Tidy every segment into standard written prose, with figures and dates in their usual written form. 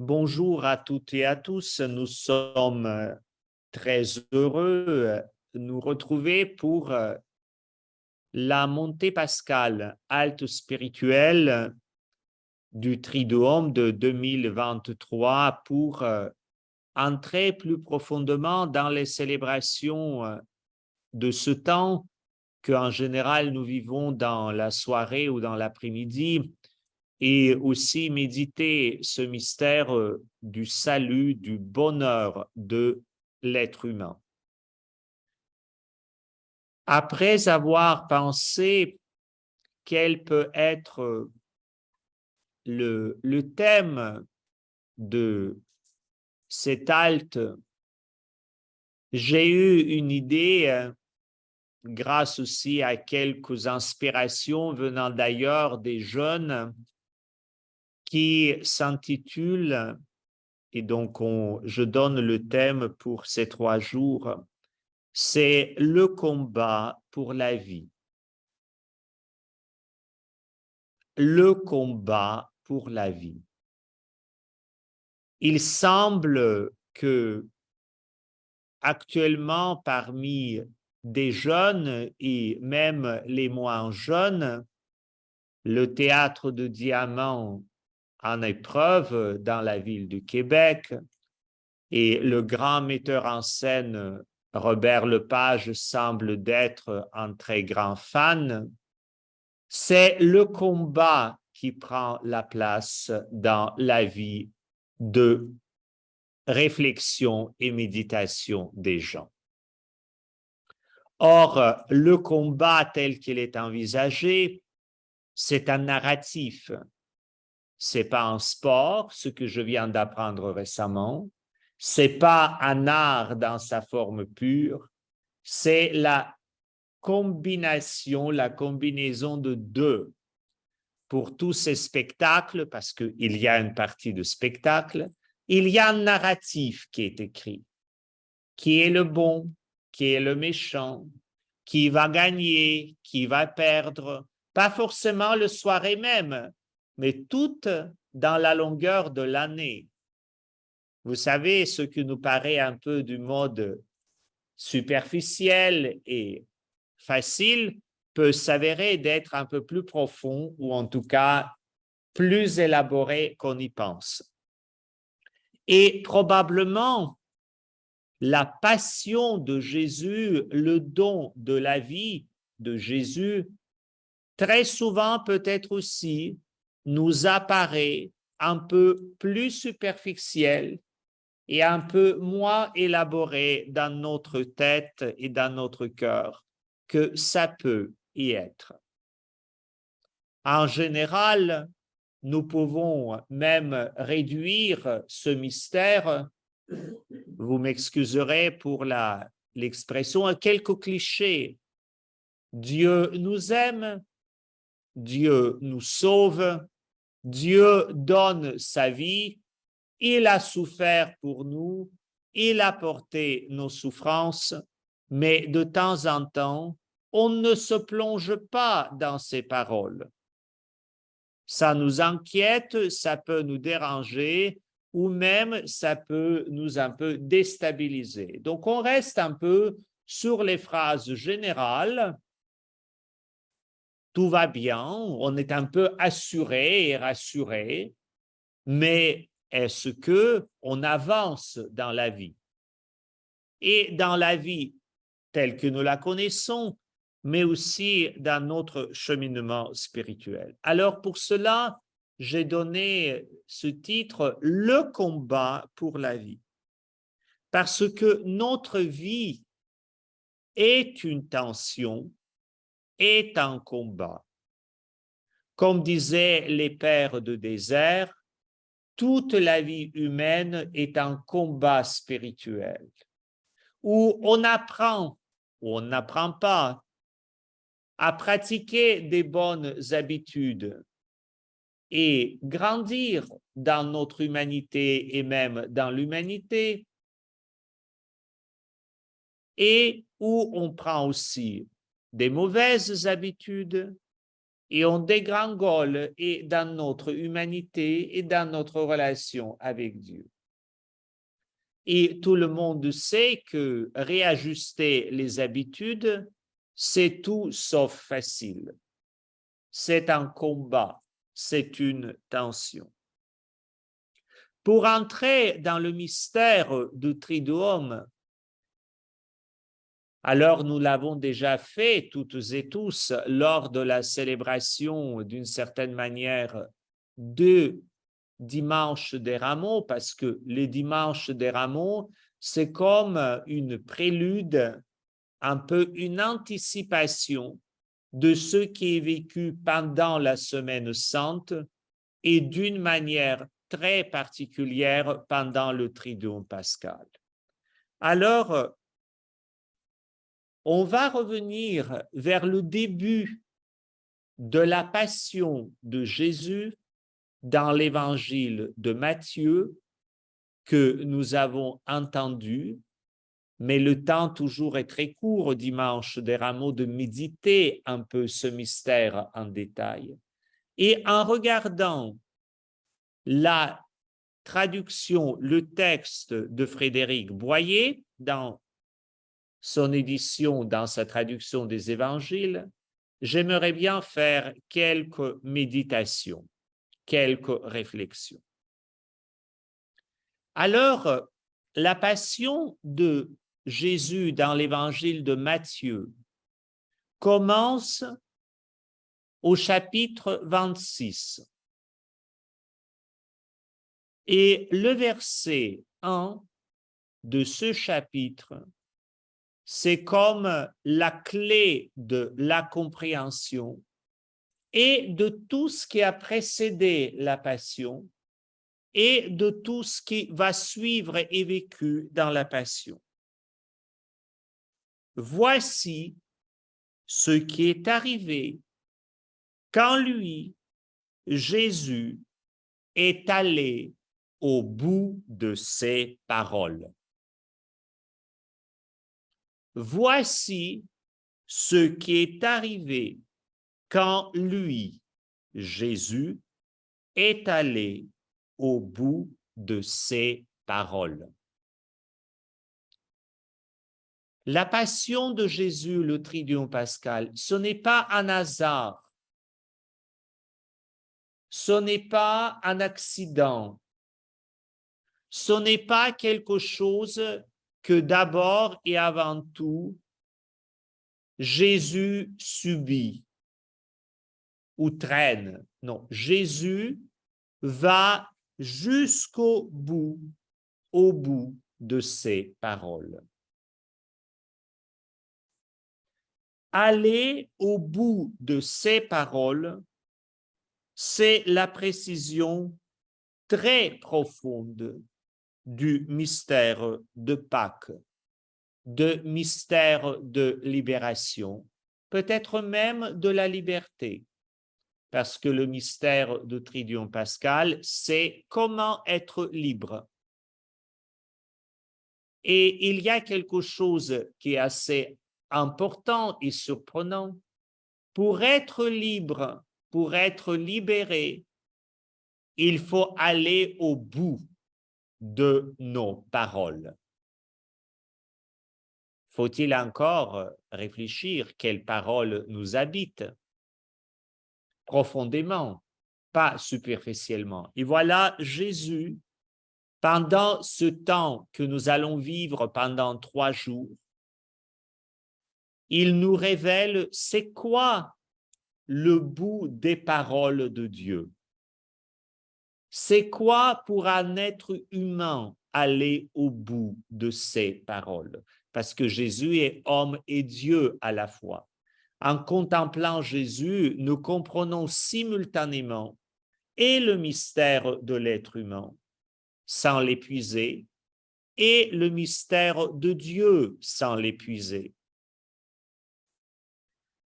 Bonjour à toutes et à tous. Nous sommes très heureux de nous retrouver pour la montée pascale halte spirituelle du Triduum de 2023 pour entrer plus profondément dans les célébrations de ce temps qu'en général nous vivons dans la soirée ou dans l'après-midi et aussi méditer ce mystère du salut, du bonheur de l'être humain. Après avoir pensé quel peut être le thème de cette halte, j'ai eu une idée, grâce aussi à quelques inspirations venant d'ailleurs des jeunes, qui s'intitule, et donc je donne le thème pour ces 3 jours, c'est le combat pour la vie. Le combat pour la vie. Il semble que actuellement parmi des jeunes et même les moins jeunes, le théâtre de Diamant en épreuve dans la ville du Québec et le grand metteur en scène Robert Lepage semble d'être un très grand fan. C'est le combat qui prend la place dans la vie de réflexion et méditation des gens. Or, le combat tel qu'il est envisagé, c'est un narratif. C'est pas un sport, ce que je viens d'apprendre récemment. C'est pas un art dans sa forme pure. C'est la combinaison, la combinaison de deux. Pour tous ces spectacles, parce qu'il y a une partie de spectacle, il y a un narratif qui est écrit. Qui est le bon, qui est le méchant, qui va gagner, qui va perdre, pas forcément le soir même, mais tout dans la longueur de l'année. Vous savez, ce qui nous paraît un peu du mode superficiel et facile peut s'avérer d'être un peu plus profond ou en tout cas plus élaboré qu'on y pense. Et probablement, la passion de Jésus, le don de la vie de Jésus, très souvent peut-être aussi nous apparaît un peu plus superficiel et un peu moins élaboré dans notre tête et dans notre cœur que ça peut y être. En général, nous pouvons même réduire ce mystère, vous m'excuserez pour l'expression, à quelques clichés. Dieu nous aime, Dieu nous sauve, Dieu donne sa vie, il a souffert pour nous, il a porté nos souffrances, mais de temps en temps, on ne se plonge pas dans ces paroles. Ça nous inquiète, ça peut nous déranger ou même ça peut nous un peu déstabiliser. Donc on reste un peu sur les phrases générales. Tout va bien, on est un peu assuré et rassuré, mais est-ce qu'on avance dans la vie? Et dans la vie telle que nous la connaissons, mais aussi dans notre cheminement spirituel. Alors pour cela, j'ai donné ce titre, Le combat pour la vie. Parce que notre vie est une tension, est un combat. Comme disaient les pères de désert, toute la vie humaine est un combat spirituel où on apprend ou on n'apprend pas à pratiquer des bonnes habitudes et grandir dans notre humanité et même dans l'humanité, et où on prend aussi des mauvaises habitudes et on dégringole et dans notre humanité et dans notre relation avec Dieu. Et tout le monde sait que réajuster les habitudes, c'est tout sauf facile. C'est un combat, c'est une tension. Pour entrer dans le mystère du Triduum, alors nous l'avons déjà fait toutes et tous lors de la célébration d'une certaine manière de dimanche des Rameaux, parce que les dimanches des Rameaux, c'est comme une prélude, un peu une anticipation de ce qui est vécu pendant la Semaine Sainte et d'une manière très particulière pendant le Triduum pascal. Alors, on va revenir vers le début de la passion de Jésus dans l'évangile de Matthieu que nous avons entendu, mais le temps toujours est très court au dimanche des Rameaux de méditer un peu ce mystère en détail. Et en regardant la traduction, le texte de Frédéric Boyer dans son édition, dans sa traduction des évangiles, j'aimerais bien faire quelques méditations, quelques réflexions. Alors, la passion de Jésus dans l'évangile de Matthieu commence au chapitre 26. Et le verset 1 de ce chapitre, c'est comme la clé de la compréhension et de tout ce qui a précédé la passion et de tout ce qui va suivre et vécu dans la passion. Voici ce qui est arrivé quand lui, Jésus, est allé au bout de ses paroles. Voici ce qui est arrivé quand lui, Jésus, est allé au bout de ses paroles. La passion de Jésus, le Triduum pascal, ce n'est pas un hasard, ce n'est pas un accident, ce n'est pas quelque chose que d'abord et avant tout, Jésus subit ou traîne. Non, Jésus va jusqu'au bout, au bout de ses paroles. Aller au bout de ses paroles, c'est la précision très profonde du mystère de Pâques, de mystère de libération, peut-être même de la liberté, parce que le mystère de Triduum pascal, c'est comment être libre. Et il y a quelque chose qui est assez important et surprenant. Pour être libre, pour être libéré, il faut aller au bout de nos paroles. Faut-il encore réfléchir quelles paroles nous habitent profondément, pas superficiellement. Et voilà Jésus, pendant ce temps que nous allons vivre pendant 3 jours, il nous révèle c'est quoi le bout des paroles de Dieu. C'est quoi pour un être humain aller au bout de ses paroles? Parce que Jésus est homme et Dieu à la fois. En contemplant Jésus, nous comprenons simultanément et le mystère de l'être humain, sans l'épuiser, et le mystère de Dieu, sans l'épuiser.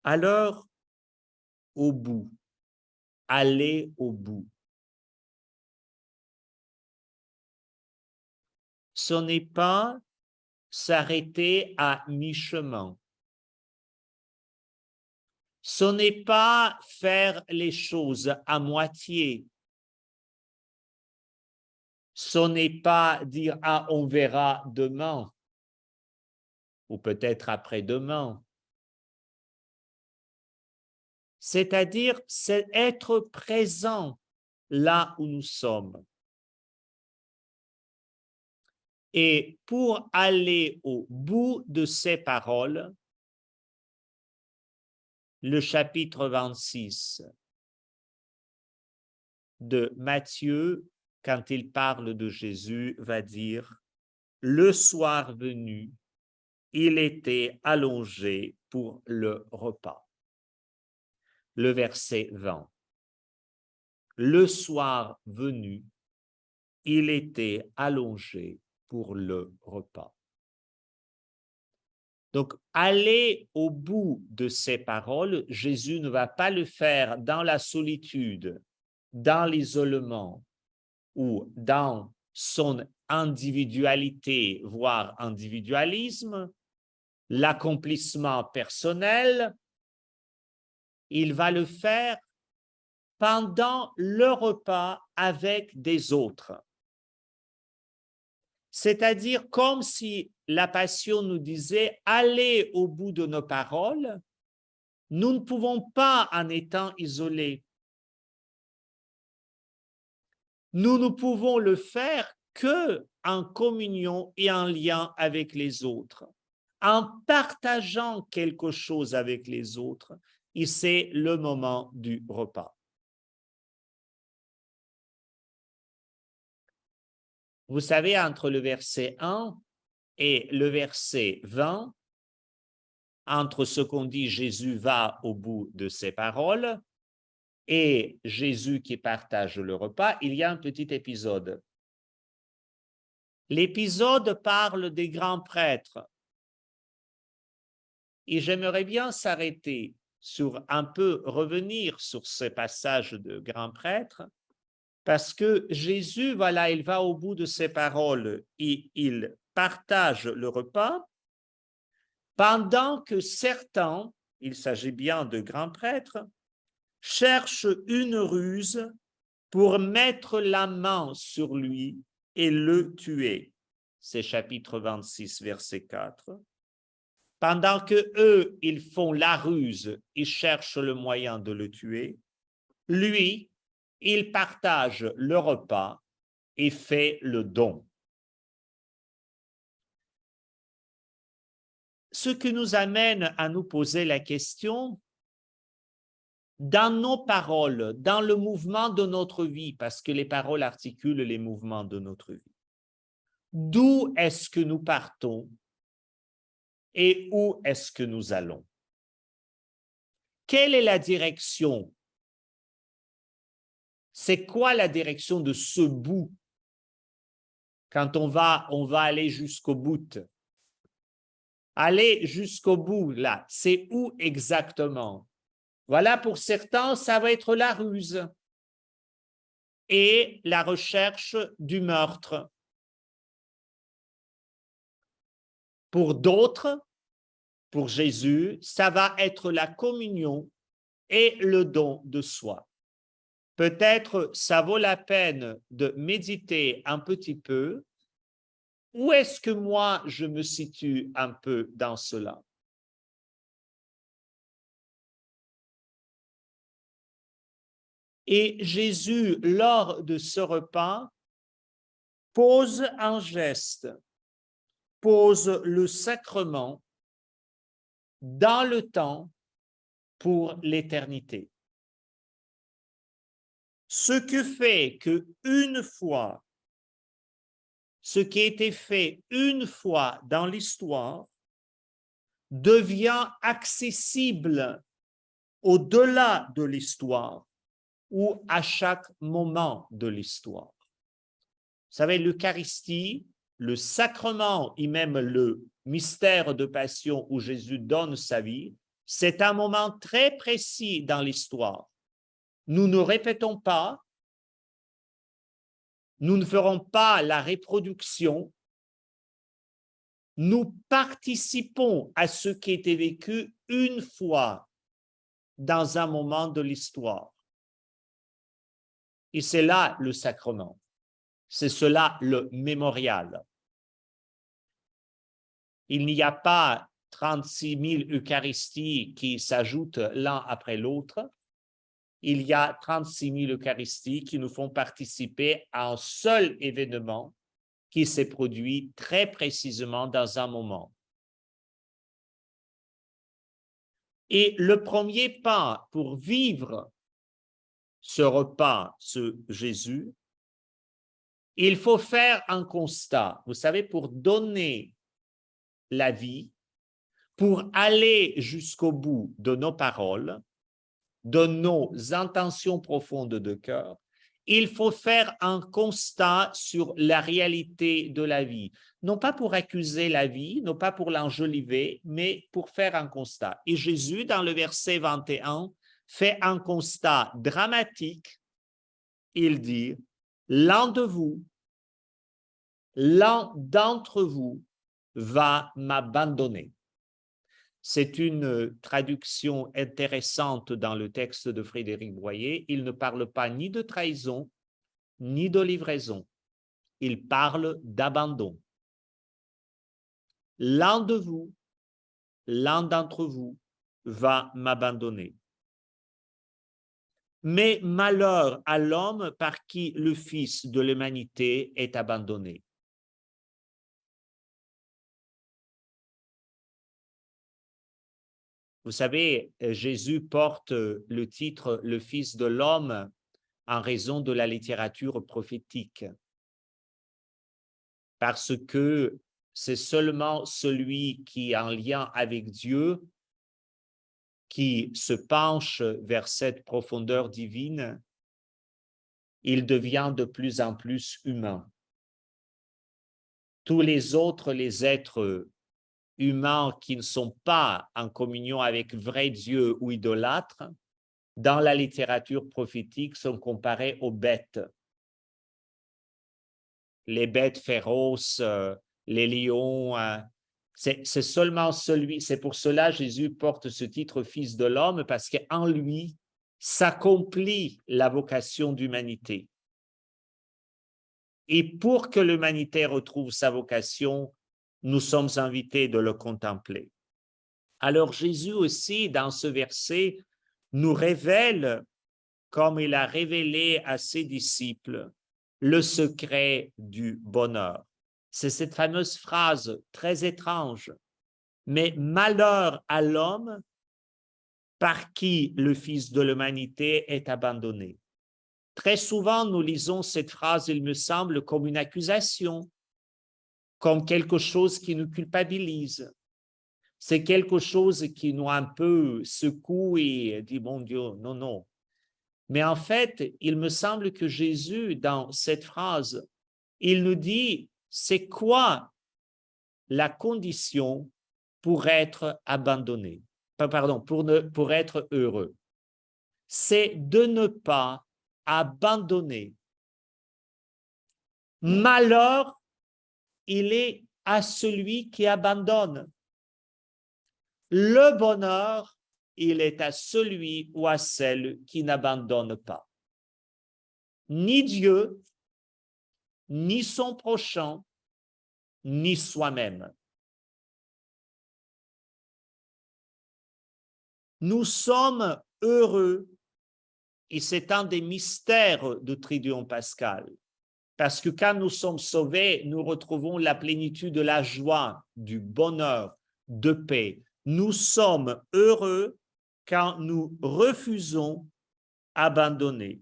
Alors, au bout, aller au bout. Ce n'est pas s'arrêter à mi-chemin. Ce n'est pas faire les choses à moitié. Ce n'est pas dire, ah, on verra demain, ou peut-être après-demain. C'est-à-dire, c'est être présent là où nous sommes. Et pour aller au bout de ces paroles, le chapitre 26 de Matthieu, quand il parle de Jésus, va dire, le soir venu, il était allongé pour le repas. Le verset 20. Le soir venu, il était allongé pour le repas. Donc, aller au bout de ces paroles, Jésus ne va pas le faire dans la solitude, dans l'isolement ou dans son individualité, voire individualisme, l'accomplissement personnel. Il va le faire pendant le repas avec des autres. C'est-à-dire comme si la Passion nous disait, allez au bout de nos paroles, nous ne pouvons pas en étant isolés. Nous ne pouvons le faire que en communion et en lien avec les autres, en partageant quelque chose avec les autres, et c'est le moment du repas. Vous savez, entre le verset 1 et le verset 20, entre ce qu'on dit Jésus va au bout de ses paroles et Jésus qui partage le repas, il y a un petit épisode. L'épisode parle des grands prêtres. Et j'aimerais bien s'arrêter sur un peu revenir sur ce passage de grands prêtres, parce que Jésus, voilà, il va au bout de ses paroles et il partage le repas, pendant que certains, il s'agit bien de grands prêtres, cherchent une ruse pour mettre la main sur lui et le tuer. C'est chapitre 26, verset 4. Pendant que eux, ils font la ruse, ils cherchent le moyen de le tuer, lui, il partage le repas et fait le don. Ce qui nous amène à nous poser la question, dans nos paroles, dans le mouvement de notre vie, parce que les paroles articulent les mouvements de notre vie, d'où est-ce que nous partons et où est-ce que nous allons? Quelle est la direction? C'est quoi la direction de ce bout? Quand on va aller jusqu'au bout. Aller jusqu'au bout, là, c'est où exactement? Voilà, pour certains, ça va être la ruse et la recherche du meurtre. Pour d'autres, pour Jésus, ça va être la communion et le don de soi. Peut-être ça vaut la peine de méditer un petit peu. Où est-ce que moi, je me situe un peu dans cela? Et Jésus, lors de ce repas, pose un geste, pose le sacrement dans le temps pour l'éternité. Ce que fait que une fois, ce qui a été fait une fois dans l'histoire devient accessible au-delà de l'histoire ou à chaque moment de l'histoire. Vous savez, l'Eucharistie, le sacrement et même le mystère de passion où Jésus donne sa vie, c'est un moment très précis dans l'histoire. Nous ne répétons pas, nous ne ferons pas la reproduction, nous participons à ce qui a été vécu une fois dans un moment de l'histoire. Et c'est là le sacrement. C'est cela le mémorial. Il n'y a pas 36 000 Eucharisties qui s'ajoutent l'un après l'autre. Il y a 36 000 Eucharisties qui nous font participer à un seul événement qui s'est produit très précisément dans un moment. Et le premier pas pour vivre ce repas, ce Jésus, il faut faire un constat. Vous savez, pour donner la vie, pour aller jusqu'au bout de nos paroles, de nos intentions profondes de cœur, il faut faire un constat sur la réalité de la vie. Non pas pour accuser la vie, non pas pour l'enjoliver, mais pour faire un constat. Et Jésus, dans le verset 21, fait un constat dramatique. Il dit, l'un d'entre vous va m'abandonner. C'est une traduction intéressante dans le texte de Frédéric Boyer. Il ne parle pas ni de trahison, ni de livraison. Il parle d'abandon. L'un d'entre vous va m'abandonner. Mais malheur à l'homme par qui le Fils de l'humanité est abandonné. Vous savez, Jésus porte le titre « Le Fils de l'homme » en raison de la littérature prophétique. Parce que c'est seulement celui qui est en lien avec Dieu qui se penche vers cette profondeur divine, il devient de plus en plus humain. Tous les autres, les êtres humains qui ne sont pas en communion avec vrai Dieu ou idolâtres, dans la littérature prophétique, sont comparés aux bêtes. Les bêtes féroces, les lions, c'est seulement celui, c'est pour cela que Jésus porte ce titre Fils de l'homme, parce qu'en lui s'accomplit la vocation d'humanité. Et pour que l'humanité retrouve sa vocation, nous sommes invités de le contempler. Alors Jésus aussi, dans ce verset, nous révèle, comme il a révélé à ses disciples, le secret du bonheur. C'est cette fameuse phrase très étrange, mais malheur à l'homme par qui le Fils de l'humanité est abandonné. Très souvent, nous lisons cette phrase, il me semble, comme une accusation, comme quelque chose qui nous culpabilise. C'est quelque chose qui nous un peu secoue et dit, mon Dieu, non, non. Mais en fait, il me semble que Jésus, dans cette phrase, il nous dit, c'est quoi la condition pour être abandonné, pardon, pour être heureux? C'est de ne pas abandonner. Malheur, il est à celui qui abandonne. Le bonheur, il est à celui ou à celle qui n'abandonne pas. Ni Dieu, ni son prochain, ni soi-même. Nous sommes heureux, et c'est un des mystères du Triduum pascal, parce que quand nous sommes sauvés, nous retrouvons la plénitude de la joie, du bonheur, de paix. Nous sommes heureux quand nous refusons d'abandonner.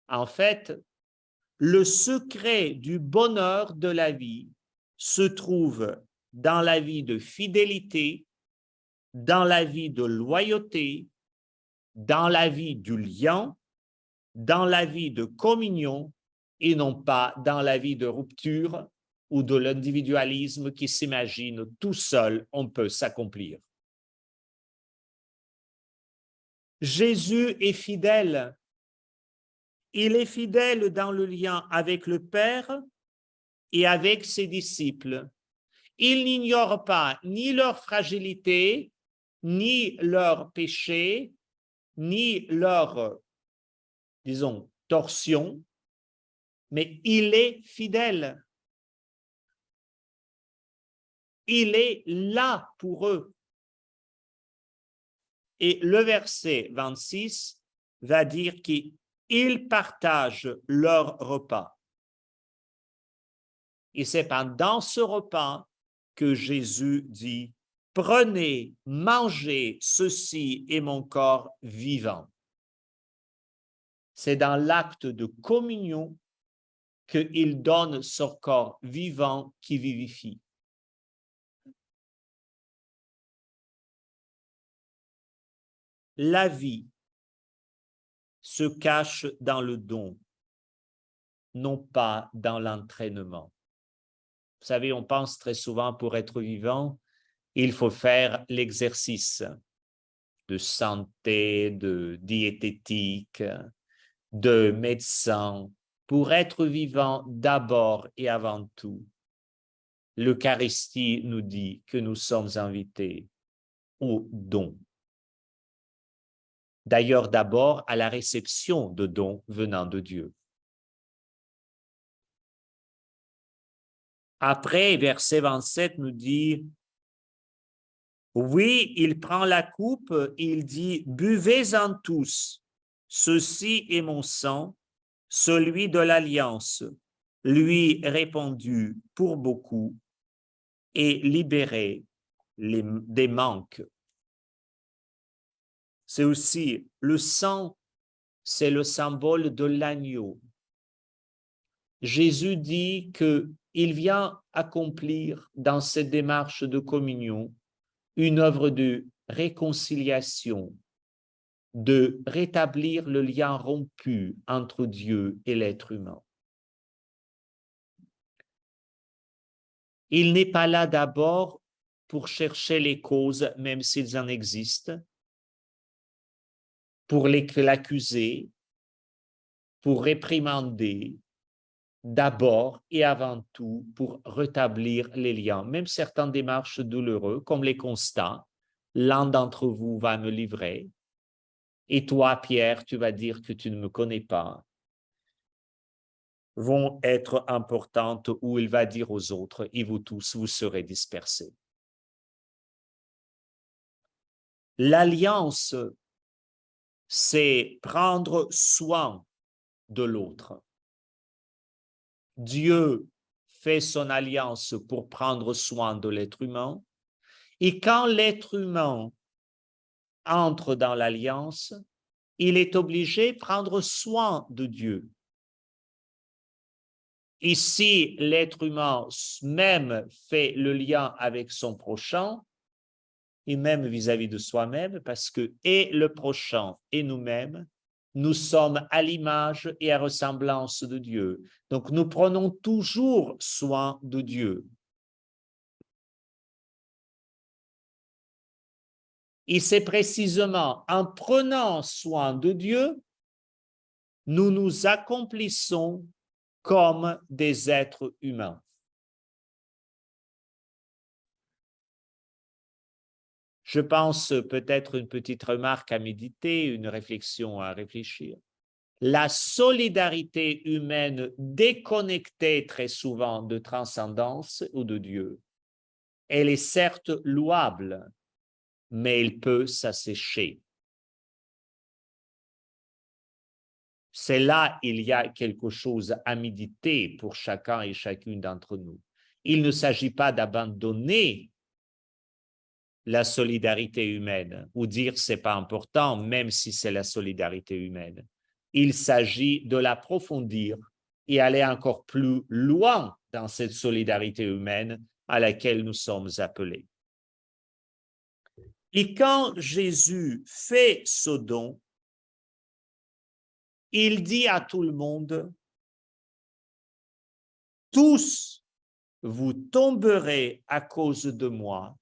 En fait, le secret du bonheur de la vie se trouve dans la vie de fidélité, dans la vie de loyauté, dans la vie du lien, dans la vie de communion et non pas dans la vie de rupture ou de l'individualisme qui s'imagine tout seul on peut s'accomplir. Jésus est fidèle. Il est fidèle dans le lien avec le Père et avec ses disciples. Il n'ignore pas ni leur fragilité, ni leur péché, ni leur, disons, torsion, mais il est fidèle. Il est là pour eux. Et le verset 26 va dire qu'ils partagent leur repas. Et c'est pendant ce repas que Jésus dit, prenez, mangez, ceci est mon corps vivant. C'est dans l'acte de communion qu'il donne son corps vivant qui vivifie. La vie se cache dans le don, non pas dans l'entraînement. Vous savez, on pense très souvent pour être vivant, il faut faire l'exercice de santé, de diététique, de médecin. Pour être vivant d'abord et avant tout, l'Eucharistie nous dit que nous sommes invités au don. D'ailleurs, d'abord à la réception de dons venant de Dieu. Après, verset 27 nous dit, oui, il prend la coupe, il dit, buvez-en tous, ceci est mon sang, celui de l'alliance, lui répandu pour beaucoup et libéré des manques. C'est aussi le sang, c'est le symbole de l'agneau. Jésus dit qu'il vient accomplir dans cette démarche de communion une œuvre de réconciliation, de rétablir le lien rompu entre Dieu et l'être humain. Il n'est pas là d'abord pour chercher les causes, même s'ils en existent, pour l'accuser, pour réprimander, d'abord et avant tout pour rétablir les liens, même certaines démarches douloureuses, comme les constats. L'un d'entre vous va me livrer, et toi, Pierre, tu vas dire que tu ne me connais pas, vont être importantes, où il va dire aux autres, et vous tous, vous serez dispersés. L'alliance, c'est prendre soin de l'autre. Dieu fait son alliance pour prendre soin de l'être humain, et quand l'être humain entre dans l'alliance, il est obligé de prendre soin de Dieu. Ici, l'être humain même fait le lien avec son prochain, et même vis-à-vis de soi-même, parce que et le prochain et nous-mêmes, nous sommes à l'image et à ressemblance de Dieu. Donc, nous prenons toujours soin de Dieu. Et c'est précisément en prenant soin de Dieu, nous nous accomplissons comme des êtres humains. Je pense peut-être une petite remarque à méditer, une réflexion à réfléchir. La solidarité humaine déconnectée très souvent de transcendance ou de Dieu, elle est certes louable, mais elle peut s'assécher. C'est là il y a quelque chose à méditer pour chacun et chacune d'entre nous. Il ne s'agit pas d'abandonner la solidarité humaine ou dire c'est pas important, même si c'est la solidarité humaine. Il s'agit de l'approfondir et aller encore plus loin dans cette solidarité humaine à laquelle nous sommes appelés. Et quand Jésus fait ce don, il dit à tout le monde, tous vous tomberez à cause de moi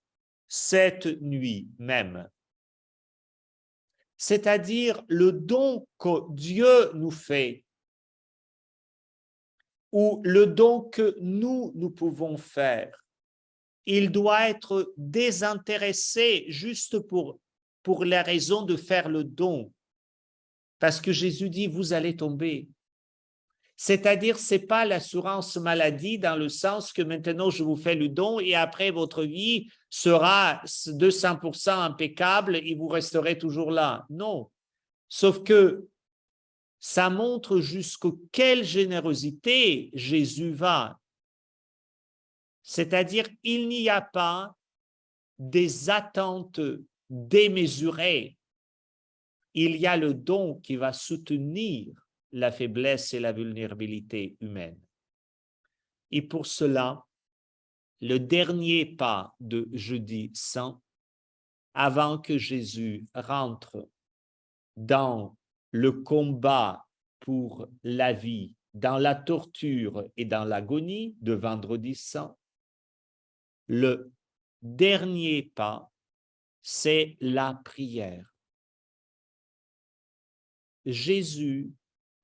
cette nuit même. C'est-à-dire le don que Dieu nous fait ou le don que nous pouvons faire il doit être désintéressé juste pour la raison de faire le don. Parce que Jésus dit, vous allez tomber. C'est-à-dire, ce n'est pas l'assurance maladie dans le sens que maintenant je vous fais le don et après votre vie sera 200% impeccable et vous resterez toujours là. Non. Sauf que ça montre jusqu'à quelle générosité Jésus va. C'est-à-dire, il n'y a pas des attentes démesurées. Il y a le don qui va soutenir la faiblesse et la vulnérabilité humaine. Et pour cela, le dernier pas de Jeudi Saint, avant que Jésus rentre dans le combat pour la vie, dans la torture et dans l'agonie de Vendredi Saint, le dernier pas, c'est la prière. Jésus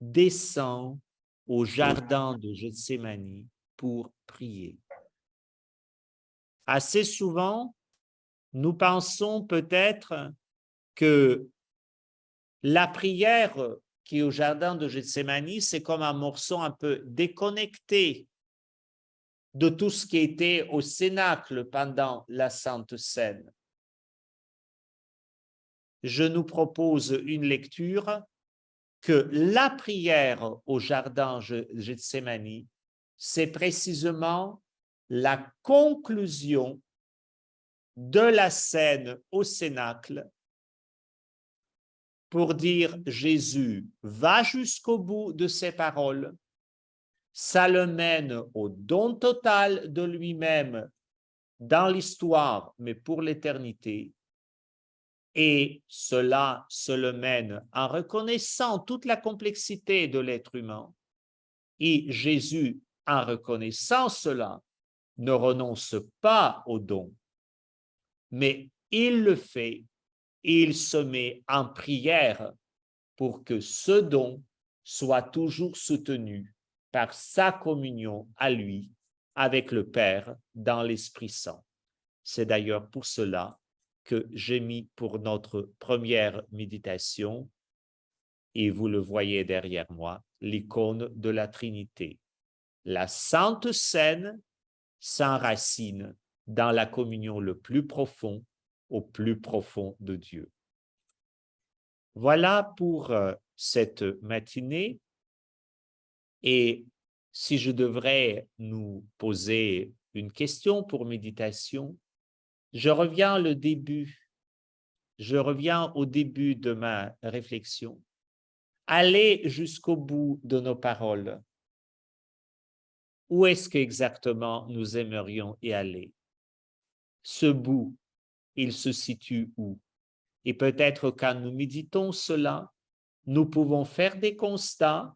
descend au jardin de Gethsémani pour prier. Assez souvent, nous pensons peut-être que la prière qui est au jardin de Gethsémani, c'est comme un morceau un peu déconnecté de tout ce qui était au Cénacle pendant la Sainte Seine. Je nous propose une lecture que la prière au jardin Gethsémani, c'est précisément la conclusion de la scène au Cénacle pour dire Jésus va jusqu'au bout de ses paroles, ça le mène au don total de lui-même dans l'histoire, mais pour l'éternité. Et cela se le mène en reconnaissant toute la complexité de l'être humain. Et Jésus, en reconnaissant cela, ne renonce pas au don, mais il le fait et il se met en prière pour que ce don soit toujours soutenu par sa communion à lui avec le Père dans l'Esprit Saint. C'est d'ailleurs pour cela que j'ai mis pour notre première méditation, et vous le voyez derrière moi, l'icône de la Trinité. La Sainte Seine s'enracine dans la communion le plus profond, au plus profond de Dieu. Voilà pour cette matinée. Et si je devrais nous poser une question pour méditation, je reviens au début de ma réflexion. Aller jusqu'au bout de nos paroles. Où est-ce qu'exactement nous aimerions y aller? Ce bout, il se situe où? Et peut-être quand nous méditons cela, nous pouvons faire des constats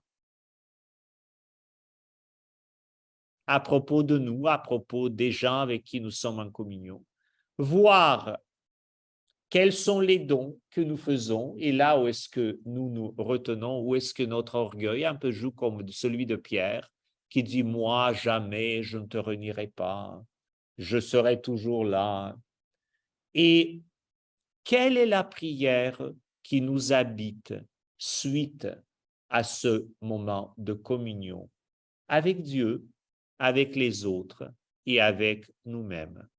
à propos de nous, à propos des gens avec qui nous sommes en communion, voir quels sont les dons que nous faisons et là où est-ce que nous nous retenons, où est-ce que notre orgueil un peu joue comme celui de Pierre qui dit « moi, jamais, je ne te renierai pas, je serai toujours là ». Et quelle est la prière qui nous habite suite à ce moment de communion avec Dieu, avec les autres et avec nous-mêmes?